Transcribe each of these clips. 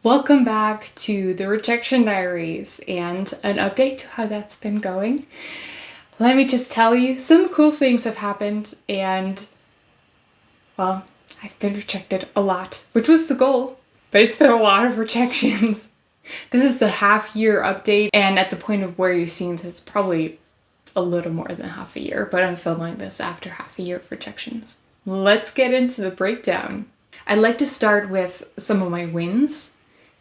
Welcome back to the rejection diaries and an update to how that's been going. Let me just tell you, some cool things have happened and, well, I've been rejected a lot, which was the goal, but it's been a lot of rejections. This is a half-year update, and at the point of where you're seeing this, it's probably a little more than half a year, but I'm filming this after half a year of rejections. Let's get into the breakdown. I'd like to start with some of my wins.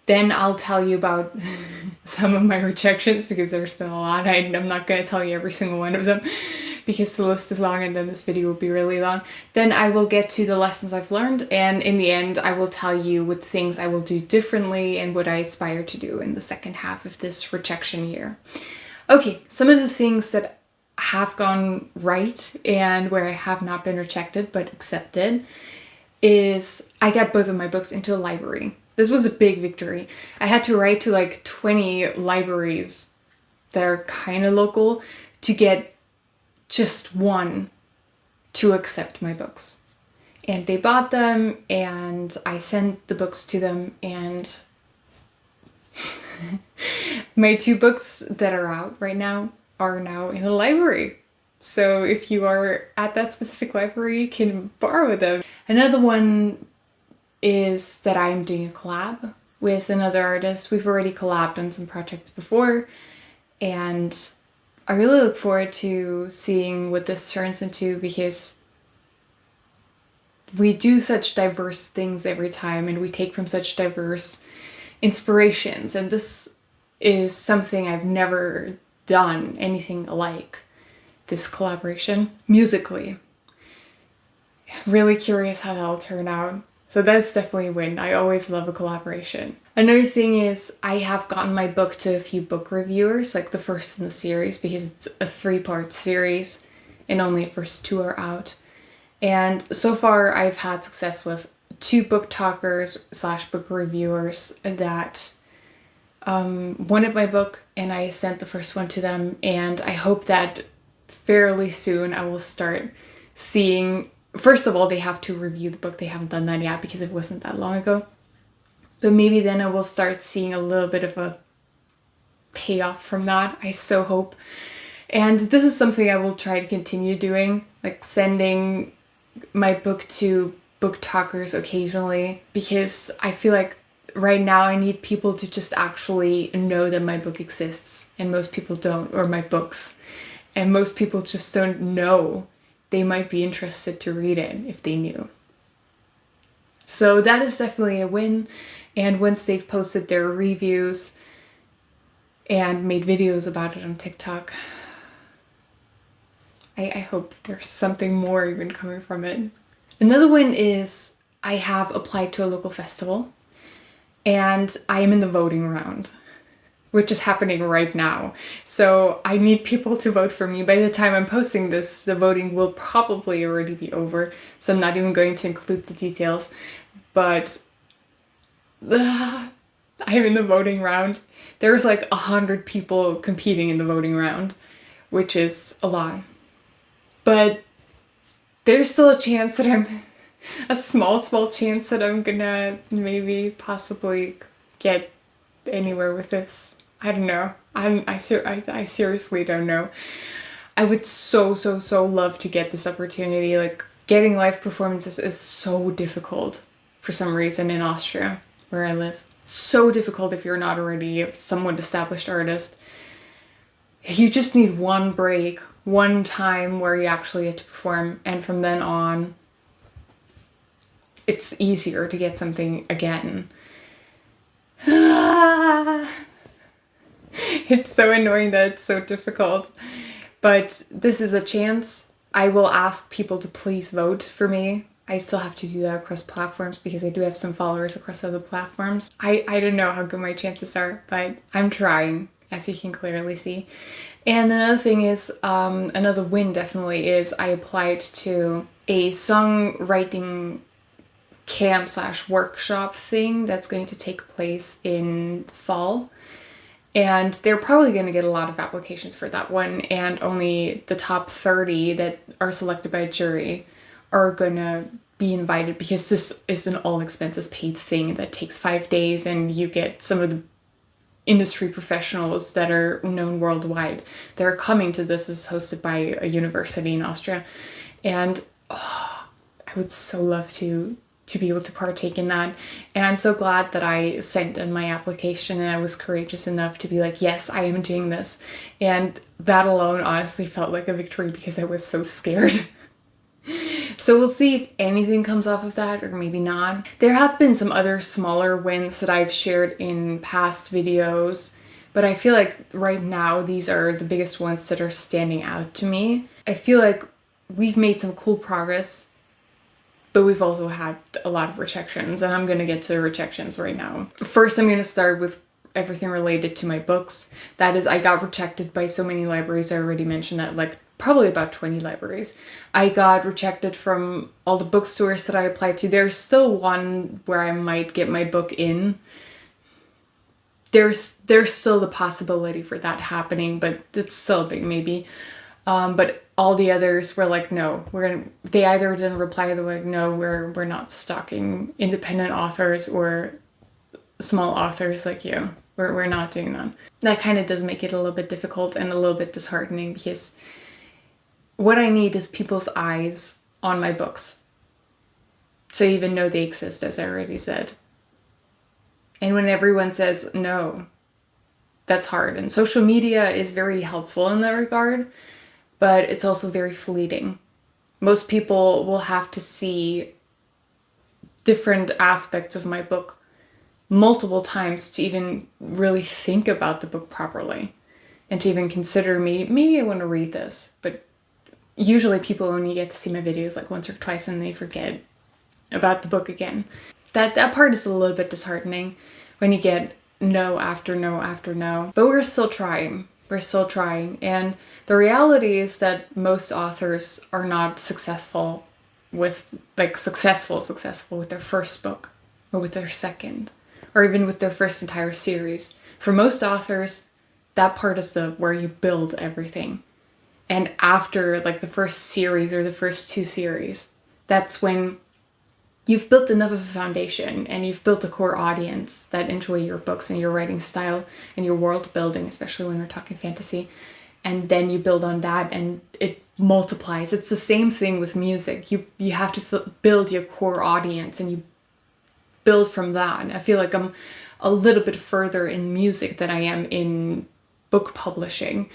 Then I'll tell you about some of my rejections because there's been a lot. I'm not going to tell you every single one of them because the list is long and then this video will be really long. Then I will get to the lessons I've learned, and in the end I will tell you what things I will do differently and what I aspire to do in the second half of this rejection year. Okay, some of the things that have gone right and where I have not been rejected but accepted is I got both of my books into a library. This was a big victory. I had to write to like 20 libraries that are kind of local to get just one to accept my books. And they bought them and I sent the books to them, and my 2 books that are out right now are now in a library. So if you are at that specific library, you can borrow them. Another one is that I'm doing a collab with another artist. We've already collabed on some projects before, and I really look forward to seeing what this turns into because we do such diverse things every time and we take from such diverse inspirations, and this is something I've never done anything like this collaboration musically. Really curious how that'll turn out. So that's definitely a win. I always love a collaboration. Another thing is I have gotten my book to a few book reviewers, like the first in the series, because it's a 3-part series and only the first 2 are out. And so far I've had success with 2 book talkers / book reviewers that wanted my book, and I sent the first one to them, and I hope that fairly soon I will start seeing. First of all, they have to review the book. They haven't done that yet because it wasn't that long ago. But maybe then I will start seeing a little bit of a payoff from that. I so hope. And this is something I will try to continue doing, like sending my book to book talkers occasionally, because I feel like right now I need people to just actually know that my book exists, and most people don't, or my books. And most people just don't know. They might be interested to read it if they knew. So that is definitely a win. And once they've posted their reviews and made videos about it on TikTok, I hope there's something more even coming from it. Another win is I have applied to a local festival and I am in the voting round, which is happening right now. So I need people to vote for me. By the time I'm posting this, the voting will probably already be over. So I'm not even going to include the details. But I'm in the voting round. There's like 100 people competing in the voting round, which is a lot. But there's still a chance that a small chance that I'm gonna maybe possibly get anywhere with this. I don't know. I seriously don't know. I would so love to get this opportunity. Like, getting live performances is so difficult for some reason in Austria, where I live. So difficult if you're not already a somewhat established artist. You just need one break, one time where you actually get to perform, and from then on, it's easier to get something again. It's so annoying that it's so difficult, but this is a chance. I will ask people to please vote for me. I still have to do that across platforms because I do have some followers across other platforms. I don't know how good my chances are, but I'm trying, as you can clearly see. And another thing is, another win definitely is I applied to a songwriting camp / workshop thing that's going to take place in fall. And they're probably going to get a lot of applications for that one, and only the top 30 that are selected by a jury are going to be invited, because this is an all expenses paid thing that takes 5 days, and you get some of the industry professionals that are known worldwide. They're coming to this. It's hosted by a university in Austria. And I would so love to be able to partake in that. And I'm so glad that I sent in my application and I was courageous enough to be like, yes, I am doing this. And that alone honestly felt like a victory, because I was so scared. So we'll see if anything comes off of that, or maybe not. There have been some other smaller wins that I've shared in past videos, but I feel like right now these are the biggest ones that are standing out to me. I feel like we've made some cool progress, but we've also had a lot of rejections, and I'm going to get to rejections right now. First, I'm going to start with everything related to my books. That is, I got rejected by so many libraries. I already mentioned that, like probably about 20 libraries. I got rejected from all the bookstores that I applied to. There's still one where I might get my book in. There's still the possibility for that happening, but it's still a big maybe. But all the others were like, no, they either didn't reply, they were like, no, we're not stocking independent authors or small authors like you. We're not doing that. That kind of does make it a little bit difficult and a little bit disheartening, because what I need is people's eyes on my books to even know they exist, as I already said. And when everyone says no, that's hard. And social media is very helpful in that regard, but it's also very fleeting. Most people will have to see different aspects of my book multiple times to even really think about the book properly and to even consider maybe I want to read this. But usually people only get to see my videos like once or twice and they forget about the book again. That part is a little bit disheartening when you get no after no after no. But we're still trying. We're still trying. And the reality is that most authors are not successful with, like successful with their first book or with their second or even with their first entire series. For most authors, that part is where you build everything. And after like the first series or the first 2 series, that's when you've built enough of a foundation and you've built a core audience that enjoy your books and your writing style and your world building, especially when we're talking fantasy. And then you build on that and it multiplies. It's the same thing with music. You have to build your core audience and you build from that. And I feel like I'm a little bit further in music than I am in book publishing.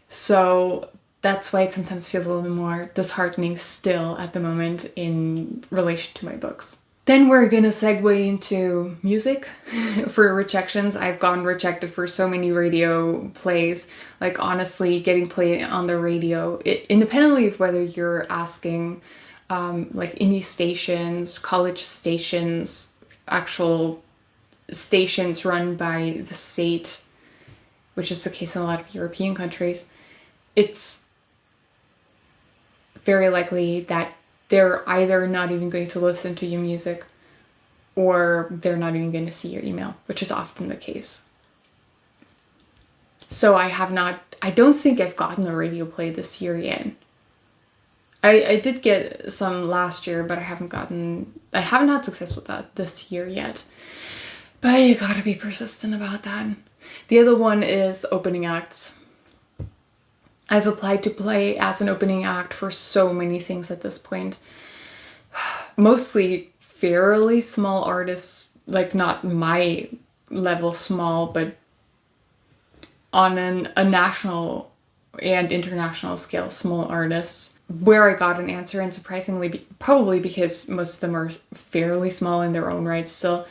So that's why it sometimes feels a little bit more disheartening still at the moment in relation to my books. Then we're gonna segue into music. For rejections, I've gotten rejected for so many radio plays. Like honestly, getting played on the radio, independently of whether you're asking like indie stations, college stations, actual stations run by the state, which is the case in a lot of European countries, it's very likely that they're either not even going to listen to your music or they're not even going to see your email, which is often the case. So I don't think I've gotten a radio play this year yet. I did get some last year, but I haven't had success with that this year yet. But you gotta be persistent about that. The other one is opening acts. I've applied to play as an opening act for so many things at this point. Mostly fairly small artists, like not my level small, but on a national and international scale, small artists, where I got an answer, and surprisingly, probably because most of them are fairly small in their own right still,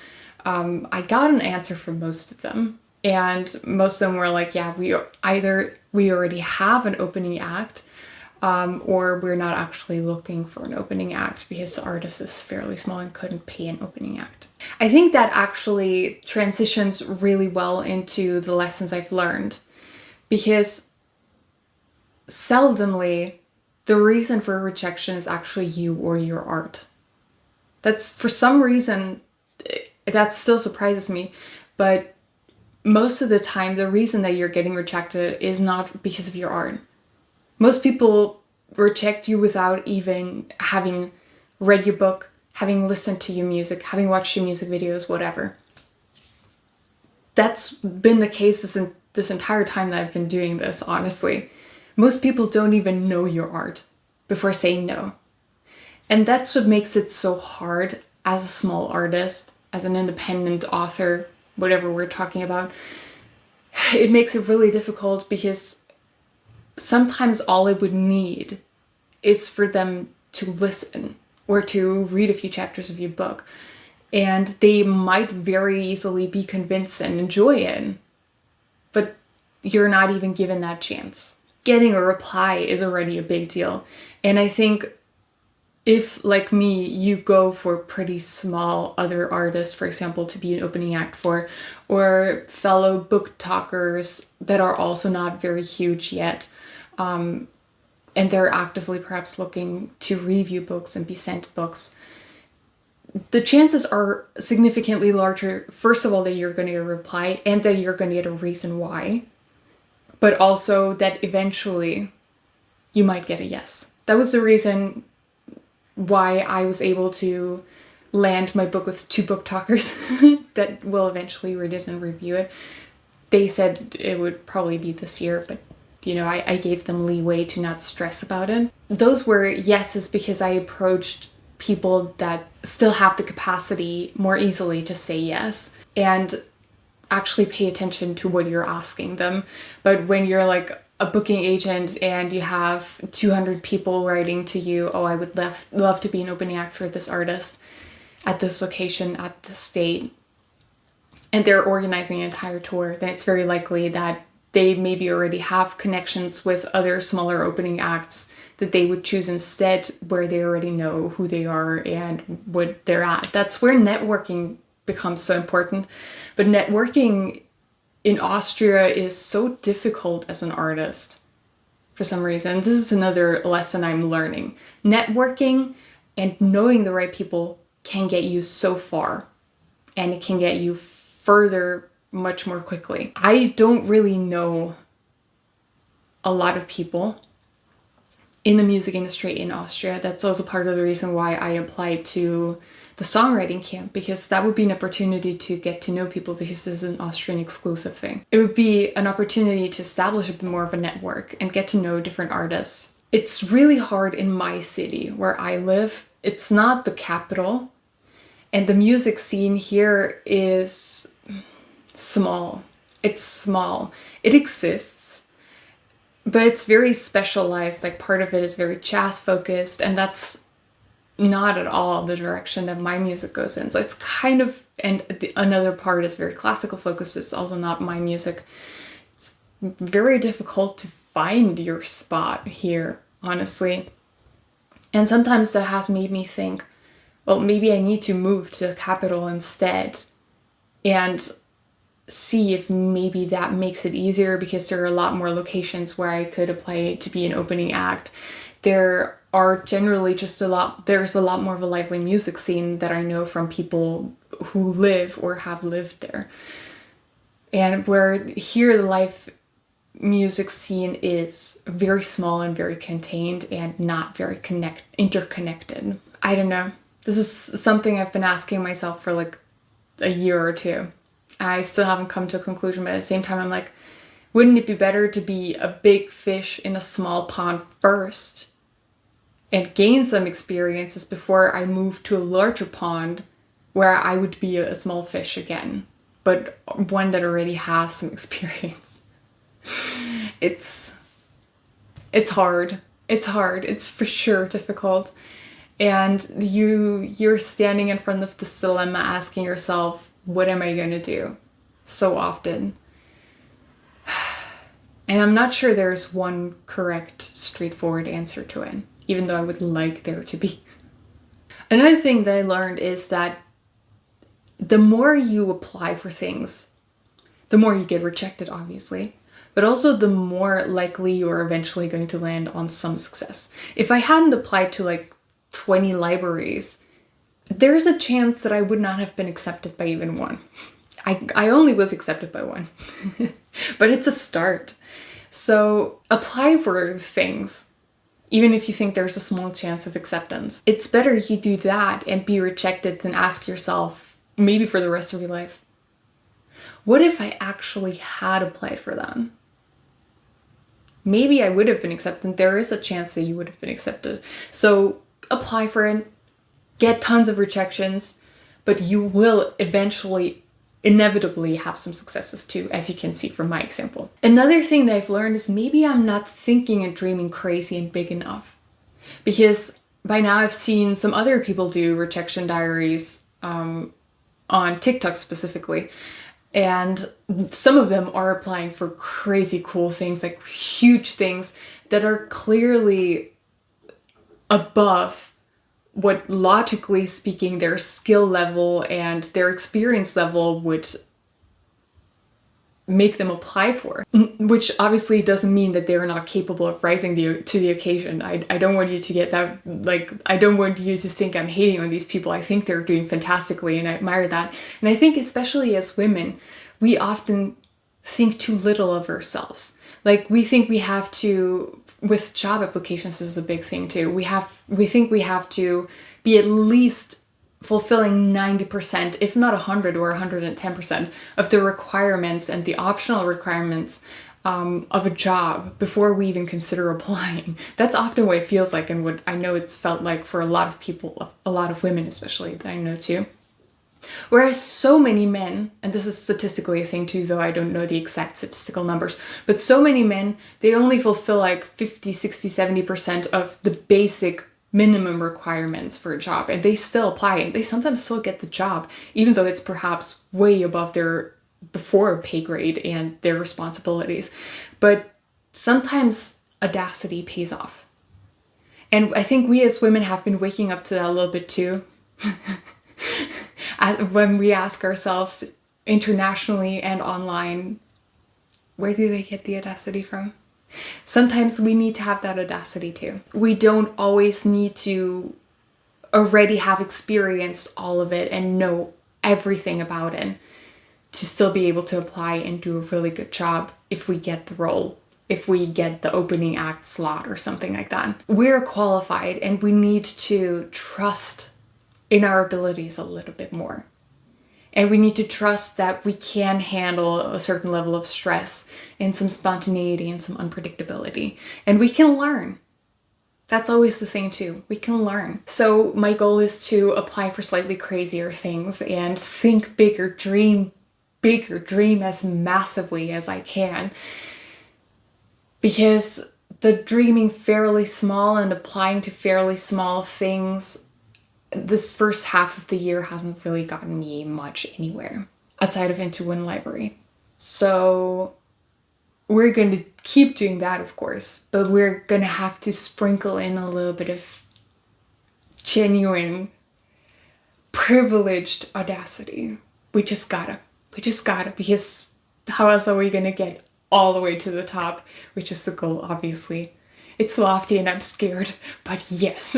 I got an answer from most of them. And most of them were like, yeah, we already have an opening act, or we're not actually looking for an opening act because the artist is fairly small and couldn't pay an opening act. I think that actually transitions really well into the lessons I've learned, because seldomly the reason for rejection is actually you or your art. That's, for some reason, that still surprises me, but most of the time, the reason that you're getting rejected is not because of your art. Most people reject you without even having read your book, having listened to your music, having watched your music videos, whatever. That's been the case this entire time that I've been doing this, honestly. Most people don't even know your art before saying no. And that's what makes it so hard as a small artist, as an independent author, whatever we're talking about. It makes it really difficult because sometimes all I would need is for them to listen or to read a few chapters of your book. And they might very easily be convinced and enjoy it. But you're not even given that chance. Getting a reply is already a big deal. And I think if, like me, you go for pretty small other artists, for example, to be an opening act for, or fellow book talkers that are also not very huge yet, and they're actively perhaps looking to review books and be sent books, the chances are significantly larger, first of all, that you're going to get a reply and that you're going to get a reason why, but also that eventually you might get a yes. That was the reason why I was able to land my book with 2 book talkers that will eventually read it and review it. They said it would probably be this year, but I gave them leeway to not stress about it. Those were yeses because I approached people that still have the capacity more easily to say yes and actually pay attention to what you're asking them. But when you're like a booking agent and you have 200 people writing to you, oh, I would love to be an opening act for this artist at this location, at this date, and they're organizing an entire tour, then it's very likely that they maybe already have connections with other smaller opening acts that they would choose instead, where they already know who they are and what they're at. That's where networking becomes so important. But networking in Austria is so difficult as an artist for some reason. This is another lesson I'm learning. Networking and knowing the right people can get you so far, and it can get you further much more quickly. I don't really know a lot of people in the music industry in Austria. That's also part of the reason why I applied to the songwriting camp, because that would be an opportunity to get to know people, because this is an Austrian exclusive thing. It would be an opportunity to establish a bit more of a network and get to know different artists. It's really hard in my city where I live. It's not the capital, and the music scene here is small. It's small. It exists, but it's very specialized. Like, part of it is very jazz focused, and that's not at all the direction that my music goes in. So it's kind of, and another part is very classical focused. It's also not my music. It's very difficult to find your spot here, honestly. And sometimes that has made me think, well, maybe I need to move to the capital instead and see if maybe that makes it easier, because there are a lot more locations where I could apply to be an opening act. There are generally there's a lot more of a lively music scene that I know from people who live or have lived there. And where here the live music scene is very small and very contained and not very interconnected. I don't know. This is something I've been asking myself for like a year or two. I still haven't come to a conclusion, but at the same time I'm like, wouldn't it be better to be a big fish in a small pond first and gain some experiences before I move to a larger pond where I would be a small fish again, but one that already has some experience? It's hard. It's hard. It's for sure difficult. And you're standing in front of this dilemma asking yourself, what am I going to do? So often. And I'm not sure there's one correct, straightforward answer to it, even though I would like there to be. Another thing that I learned is that the more you apply for things, the more you get rejected, obviously, but also the more likely you're eventually going to land on some success. If I hadn't applied to like 20 libraries, there's a chance that I would not have been accepted by even one. I only was accepted by one, but it's a start. So apply for things even if you think there's a small chance of acceptance. It's better you do that and be rejected than ask yourself, maybe for the rest of your life, what if I actually had applied for that? Maybe I would have been accepted. There is a chance that you would have been accepted. So apply for it, get tons of rejections, but you will eventually, inevitably have some successes too, as you can see from my example. Another thing that I've learned is maybe I'm not thinking and dreaming crazy and big enough. Because by now I've seen some other people do rejection diaries on TikTok specifically. And some of them are applying for crazy cool things, like huge things that are clearly above what, logically speaking, their skill level and their experience level would make them apply for. Which obviously doesn't mean that they're not capable of rising to the occasion. I don't want you to get that, like, I don't want you to think I'm hating on these people. I think they're doing fantastically and I admire that. And I think especially as women, we often think too little of ourselves. Like, we think we have to, with job applications, this is a big thing too. We think we have to be at least fulfilling 90%, if not 100 or 110% of the requirements and the optional requirements of a job before we even consider applying. That's often what it feels like, and what I know it's felt like for a lot of people, a lot of women especially, that I know too. Whereas so many men, and this is statistically a thing too, though I don't know the exact statistical numbers, but so many men, they only fulfill like 50, 60, 70% of the basic minimum requirements for a job, and they still apply, and they sometimes still get the job, even though it's perhaps way above their before pay grade and their responsibilities. But sometimes audacity pays off. And I think we as women have been waking up to that a little bit too. When we ask ourselves internationally and online, where do they get the audacity from? Sometimes we need to have that audacity too. We don't always need to already have experienced all of it and know everything about it to still be able to apply and do a really good job if we get the role, if we get the opening act slot or something like that. We're qualified and we need to trust in our abilities a little bit more. And we need to trust that we can handle a certain level of stress and some spontaneity and some unpredictability. And we can learn. That's always the thing too. We can learn. So my goal is to apply for slightly crazier things and think bigger, dream bigger, dream as massively as I can. Because the dreaming fairly small and applying to fairly small things, this first half of the year hasn't really gotten me much anywhere outside of into one library. So we're going to keep doing that, of course, but we're going to have to sprinkle in a little bit of genuine, privileged audacity. We just gotta, because how else are we going to get all the way to the top, which is the goal, obviously. It's lofty and I'm scared, but yes.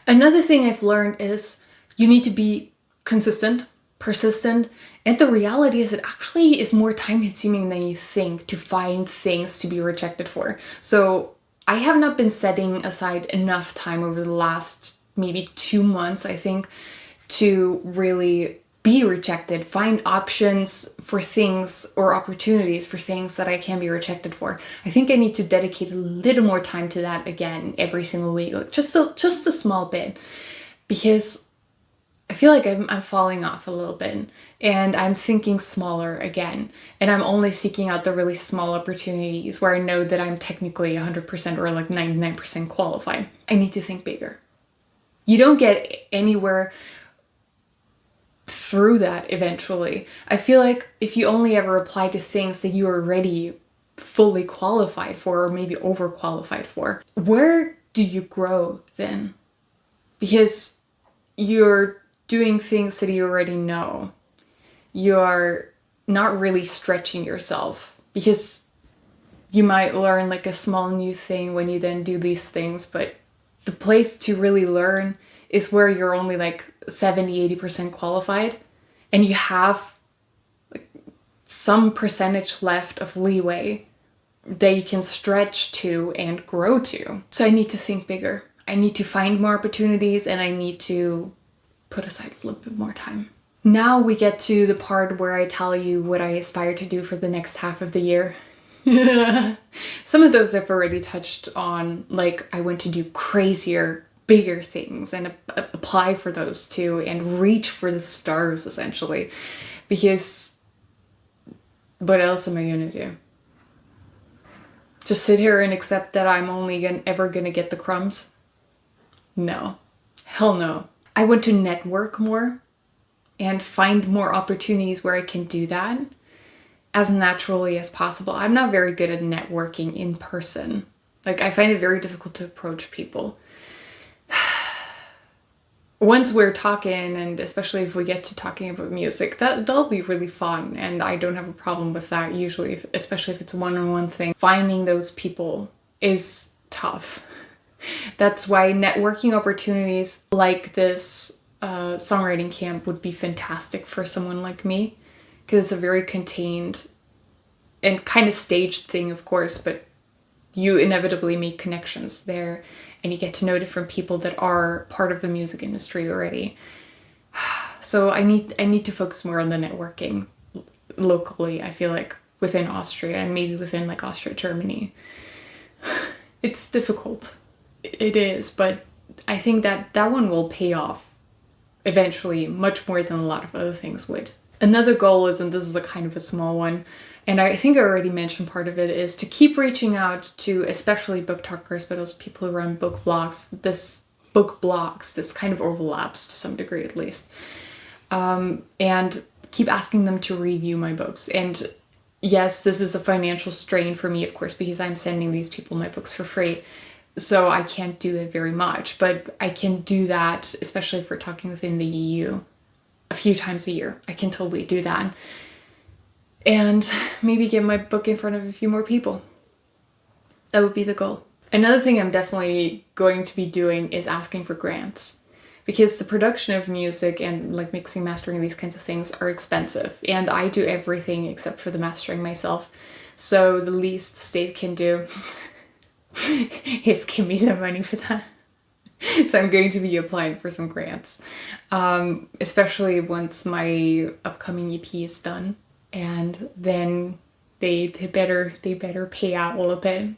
Another thing I've learned is you need to be consistent, persistent, and the reality is it actually is more time consuming than you think to find things to be rejected for. So I have not been setting aside enough time over the last maybe 2 months, I think, to really be rejected, find options for things or opportunities for things that I can be rejected for. I think I need to dedicate a little more time to that again every single week, like just a small bit, because I feel like I'm falling off a little bit and I'm thinking smaller again, and I'm only seeking out the really small opportunities where I know that I'm technically 100% or like 99% qualified. I need to think bigger. You don't get anywhere through that eventually. I feel like if you only ever apply to things that you're already fully qualified for or maybe overqualified for, where do you grow then? Because you're doing things that you already know. You're not really stretching yourself, because you might learn like a small new thing when you then do these things, but the place to really learn is where you're only like 70-80% qualified and you have like some percentage left of leeway that you can stretch to and grow to. So I need to think bigger. I need to find more opportunities, and I need to put aside a little bit more time. Now we get to the part where I tell you what I aspire to do for the next half of the year. Some of those I've already touched on, like I want to do crazier, bigger things and apply for those too and reach for the stars essentially. Because what else am I gonna do? Just sit here and accept that I'm only ever gonna get the crumbs? No. Hell no. I want to network more and find more opportunities where I can do that as naturally as possible. I'm not very good at networking in person. Like, I find it very difficult to approach people. Once we're talking, and especially if we get to talking about music, that'll be really fun, and I don't have a problem with that usually, especially if it's a one-on-one thing. Finding those people is tough. That's why networking opportunities like this songwriting camp would be fantastic for someone like me, because it's a very contained and kind of staged thing, of course, but you inevitably make connections there and you get to know different people that are part of the music industry already. So I need to focus more on the networking locally, I feel like, within Austria and maybe within like Austria, Germany. It's difficult. It is, but I think that one will pay off eventually much more than a lot of other things would. Another goal is, and this is a kind of a small one, and I think I already mentioned part of it, is to keep reaching out to especially book talkers, but also people who run book blogs. This kind of overlaps to some degree at least. And keep asking them to review my books. And yes, this is a financial strain for me, of course, because I'm sending these people my books for free. So I can't do it very much, but I can do that, especially if we're talking within the EU, a few times a year. I can totally do that. And maybe get my book in front of a few more people. That would be the goal. Another thing I'm definitely going to be doing is asking for grants. Because the production of music and like mixing, mastering, these kinds of things are expensive. And I do everything except for the mastering myself. So the least the state can do is give me some money for that. So I'm going to be applying for some grants. Especially once my upcoming EP is done. And then they better pay out a little bit.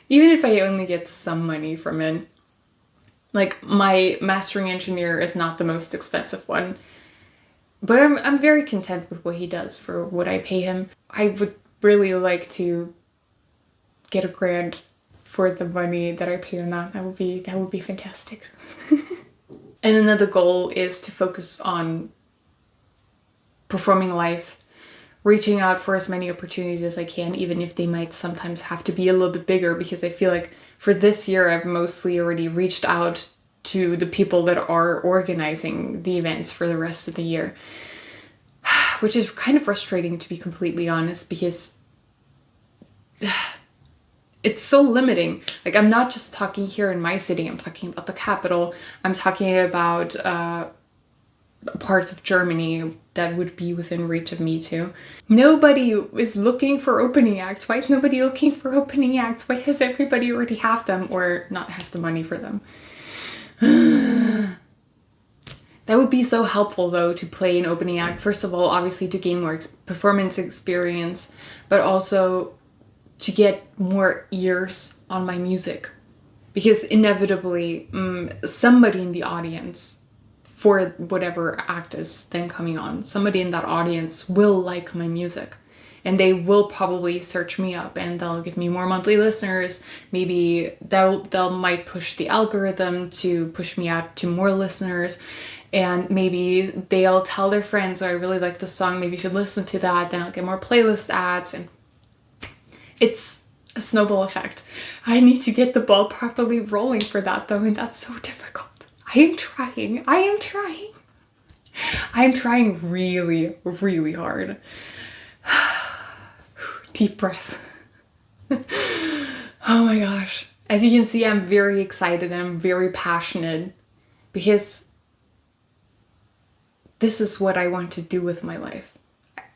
Even if I only get some money from it. Like, my mastering engineer is not the most expensive one. But I'm very content with what he does for what I pay him. I would really like to get a grant for the money that I pay on that. That would be fantastic. And another goal is to focus on performing live. Reaching out for as many opportunities as I can, even if they might sometimes have to be a little bit bigger, because I feel like for this year I've mostly already reached out to the people that are organizing the events for the rest of the year. Which is kind of frustrating, to be completely honest, because it's so limiting. Like, I'm not just talking here in my city, I'm talking about the capital, I'm talking about parts of Germany that would be within reach of me too. Nobody is looking for opening acts. Why is nobody looking for opening acts? Why does everybody already have them or not have the money for them? That would be so helpful though, to play an opening act. First of all, obviously to gain more performance experience, but also to get more ears on my music. Because inevitably, somebody in the audience for whatever act is then coming on, somebody in that audience will like my music, and they will probably search me up and they'll give me more monthly listeners. Maybe they'll might push the algorithm to push me out to more listeners, and maybe they'll tell their friends, oh, I really like this song, maybe you should listen to that. Then I'll get more playlist ads, and it's a snowball effect. I need to get the ball properly rolling for that though, and that's so difficult. I am trying. I'm trying really, really hard. Deep breath. Oh my gosh. As you can see, I'm very excited and I'm very passionate, because this is what I want to do with my life.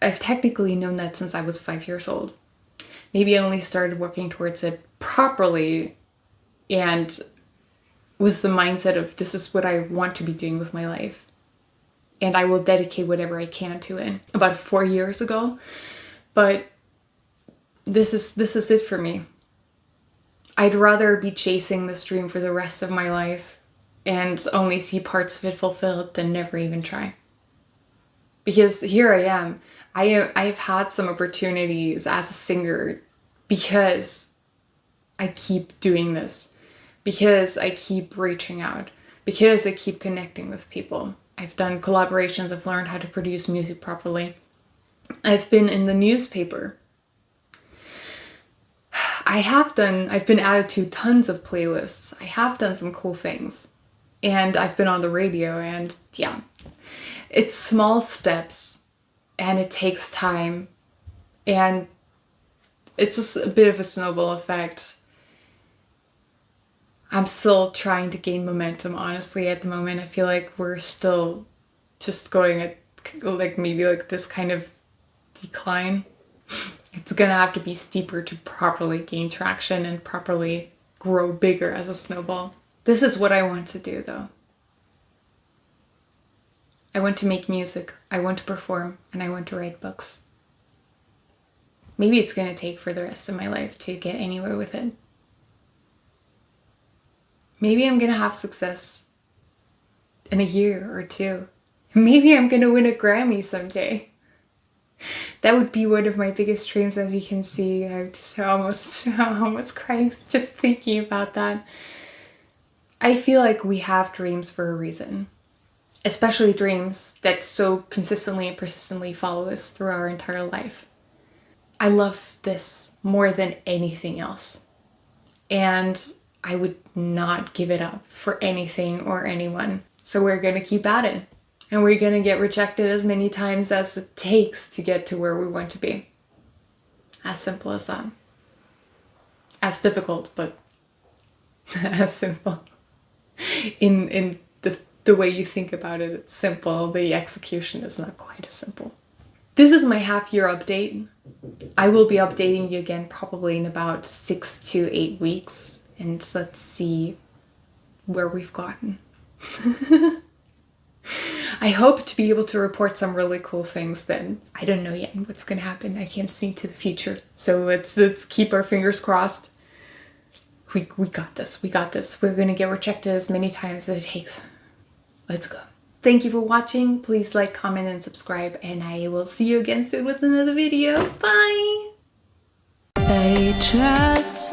I've technically known that since I was 5 years old. maybe I only started working towards it properly and with the mindset of this is what I want to be doing with my life. And I will dedicate whatever I can to it about 4 years ago. But this is it for me. I'd rather be chasing this dream for the rest of my life and only see parts of it fulfilled than never even try. Because here I am. I've had some opportunities as a singer because I keep doing this, because I keep reaching out, because I keep connecting with people. I've done collaborations, I've learned how to produce music properly. I've been in the newspaper. I've been added to tons of playlists. I have done some cool things. And I've been on the radio, and yeah. It's small steps and it takes time and it's just a bit of a snowball effect. I'm still trying to gain momentum, honestly, at the moment. I feel like we're still just going at maybe this kind of decline. It's gonna have to be steeper to properly gain traction and properly grow bigger as a snowball. This is what I want to do, though. I want to make music, I want to perform, and I want to write books. Maybe it's going to take for the rest of my life to get anywhere with it. Maybe I'm going to have success in a year or two. Maybe I'm going to win a Grammy someday. That would be one of my biggest dreams, as you can see. I'm almost crying just thinking about that. I feel like we have dreams for a reason. Especially dreams that so consistently and persistently follow us through our entire life. I love this more than anything else. And I would not give it up for anything or anyone. So we're going to keep at it. And we're going to get rejected as many times as it takes to get to where we want to be. As simple as that. As difficult, but as simple. In the way you think about it, it's simple. The execution is not quite as simple. This is my half-year update. I will be updating you again probably in about 6 to 8 weeks. And let's see where we've gotten. I hope to be able to report some really cool things then. I don't know yet what's going to happen. I can't see to the future. So let's keep our fingers crossed. We got this. We got this. We're going to get rejected as many times as it takes. Let's go. Thank you for watching. Please like, comment, and subscribe. And I will see you again soon with another video. Bye! I just